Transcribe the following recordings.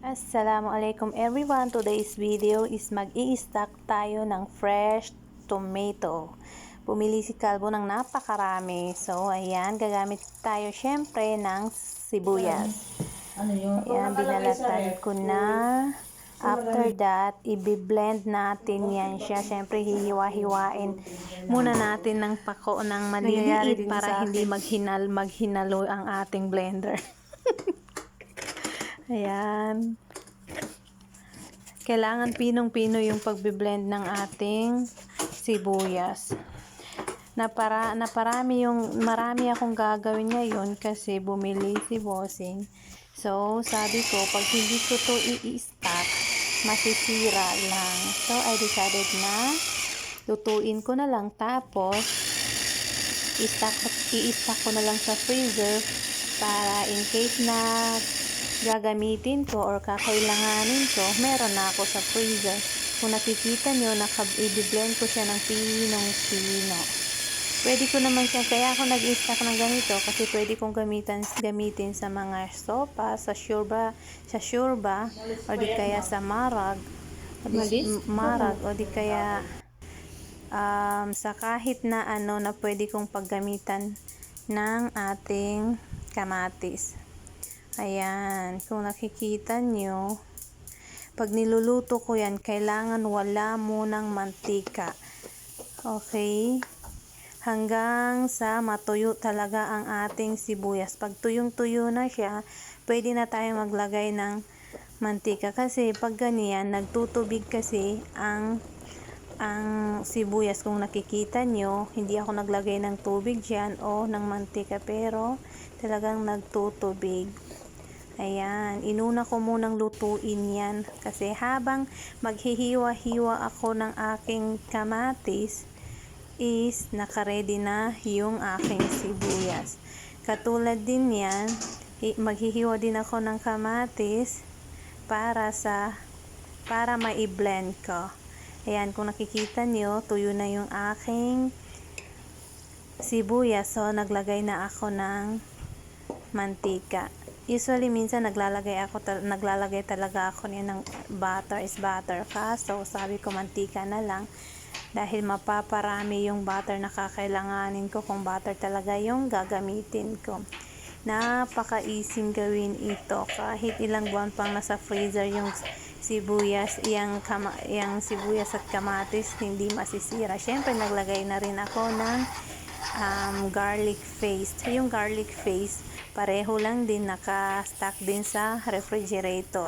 Assalamualaikum everyone. Today's video is mag-i-stack tayo ng fresh tomato. Bumili si Calvo ng napakarami. So, ayan, gagamit tayo syempre ng sibuyas. Ayan, binalatan ko na. After that, i-blend natin yan siya. Syempre, hihiwa-hiwain muna natin ng pako ng maliliit para hindi maghinalo ang ating blender. Ayan. Kailangan pinong-pino yung pagbe-blend ng ating sibuyas. Marami akong gagawin ngayon kasi bumili si Bossing. So, sabi ko, pag hindi ko to i-stack, masisira lang. So, I decided na lutuin ko na lang. Tapos, i-stack ko na lang sa freezer para in case na gagamitin ko or kakailanganin ko, meron na ako sa freezer. Kung nakikita nyo, i-blend ko siya ng pinong-pino. Pwede ko naman siya, kaya ako nag-i-stack ng ganito kasi pwede kong gamitin sa mga sopa, sa shurba, o di kaya sa marag, o di kaya sa kahit na ano na pwede kong paggamitan ng ating kamatis. Ayan, kung nakikita nyo, pag niluluto ko yan, kailangan wala munang mantika. Okay? Hanggang sa matuyo talaga ang ating sibuyas. Pag tuyong-tuyo na siya, pwede na tayo maglagay ng mantika. Kasi pag ganyan, nagtutubig kasi ang sibuyas. Kung nakikita nyo, hindi ako naglagay ng tubig dyan o ng mantika, pero talagang nagtutubig. Ayan, inuna ko munang lutuin yan kasi habang maghihiwa-hiwa ako ng aking kamatis is nakaredy na yung aking sibuyas. Katulad din yan, maghihiwa din ako ng kamatis para ma-blend ko. Ayan, kung nakikita nyo, tuyo na yung aking sibuyas. So, naglagay na ako ng mantika. Usually, minsan naglalagay talaga ako ng butter ka. So, sabi ko mantika na lang. Dahil mapaparami yung butter na kakailanganin ko kung butter talaga yung gagamitin ko. Napaka-easy gawin ito. Kahit ilang buwan pang nasa freezer yung sibuyas, yung sibuyas at kamatis, hindi masisira. Syempre, naglagay na rin ako ng garlic paste. Yung garlic paste, pareho lang din, naka-stack din sa refrigerator.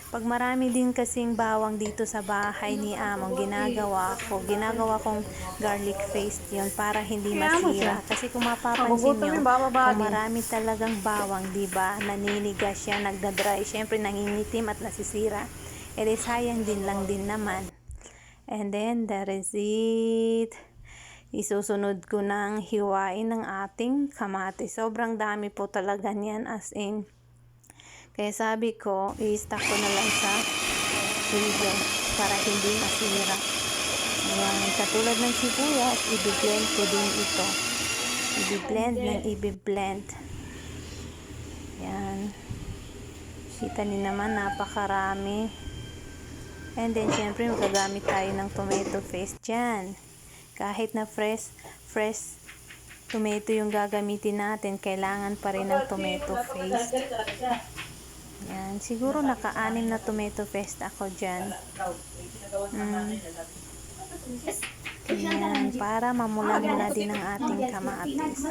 Pag marami din kasing bawang dito sa bahay ni Among, ginagawa kong garlic paste yun para hindi masira. Kasi kung mapapansin nyo, kung marami talagang bawang, diba, naninigas siya, nagdadry, syempre nangingitim at nasisira. E sayang din lang din naman. And then, that is it. Isusunod ko ng hiwain ng ating kamatis. Sobrang dami po talaga niyan, as in. Kaya sabi ko, i-stack ko na lang sa freezer para hindi masira. Ayan, katulad ng sibuyas, i-blend ko din ito. I-blend. Ayan. Kita niyo naman, napakarami. And then, syempre, magagamit tayo ng tomato paste dyan. Kahit na fresh tomato yung gagamitin natin, kailangan pa rin ng tomato paste. Yan, siguro naka-6 na tomato paste ako dyan. Yan, para mamula-mula din ang ating kamatis.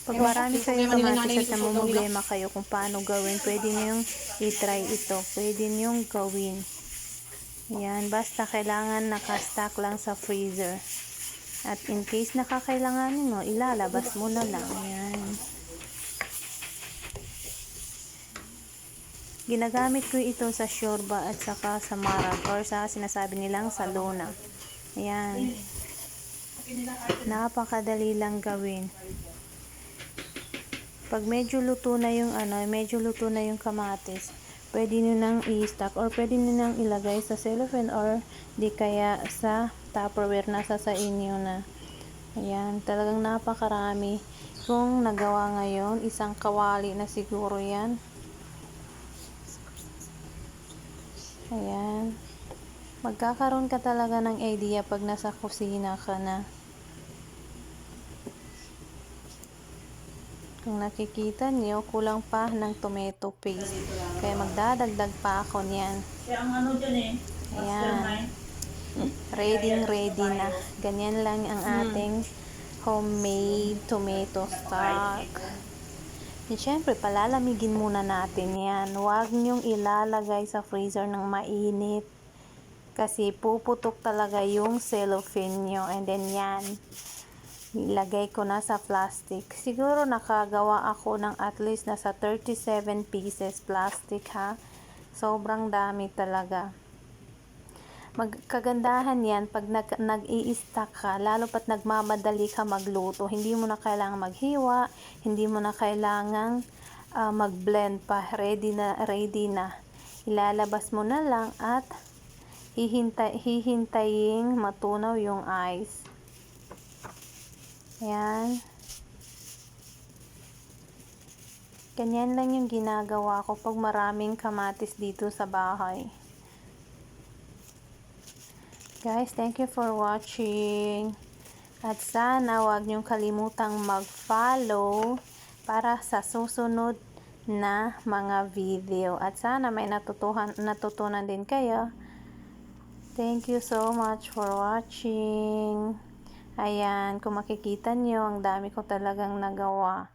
Pag marami kayong kamatis at namumblema kayo kung paano gawin, pwede niyong i-try ito. Pwede niyong gawin. Yan, basta kailangan naka-stack lang sa freezer. At in case na kakailanganin mo, ilalabas mo na lang. Ayan. Ginagamit ko ito sa shurba at saka sa marag or sa sinasabi nilang sa luna. Ayan. Napakadali lang gawin. Pag medyo luto na yung kamatis, pwede nyo nang i-stack or pwede nyo nang ilagay sa cellophane or di kaya sa Tupperware, nasa sa inyo na. Ayan, talagang napakarami. kong nagawa ngayon, isang kawali na siguro yan. Ayan. Magkakaroon ka talaga ng idea pag nasa kusina ka na. Kung nakikita nyo, kulang pa ng tomato paste. Kaya magdadagdag pa ako niyan. Kaya ang ano dyan eh, Ayan. Ready na. Ganyan lang ang ating homemade tomato stock. And syempre, palalamigin muna natin yan. Huwag nyong ilalagay sa freezer ng mainit. Kasi puputok talaga yung cellophane nyo. And then yan, ilagay ko na sa plastic. Siguro nakagawa ako ng at least nasa 37 pieces plastic ha. Sobrang dami talaga. Magkagandahan yan pag nag-i-stack ka, lalo pat nagmamadali ka magluto. Hindi mo na kailangan maghiwa, hindi mo na kailangan mag-blend pa. Ready na. Ilalabas mo na lang at hihintayin matunaw yung ice. Ayan. Ganyan lang yung ginagawa ko pag maraming kamatis dito sa bahay. Guys, thank you for watching. At sana huwag niyong kalimutang mag-follow para sa susunod na mga video. At sana may natutunan din kayo. Thank you so much for watching. Ayan, kung makikita niyo, ang dami ko talagang nagawa.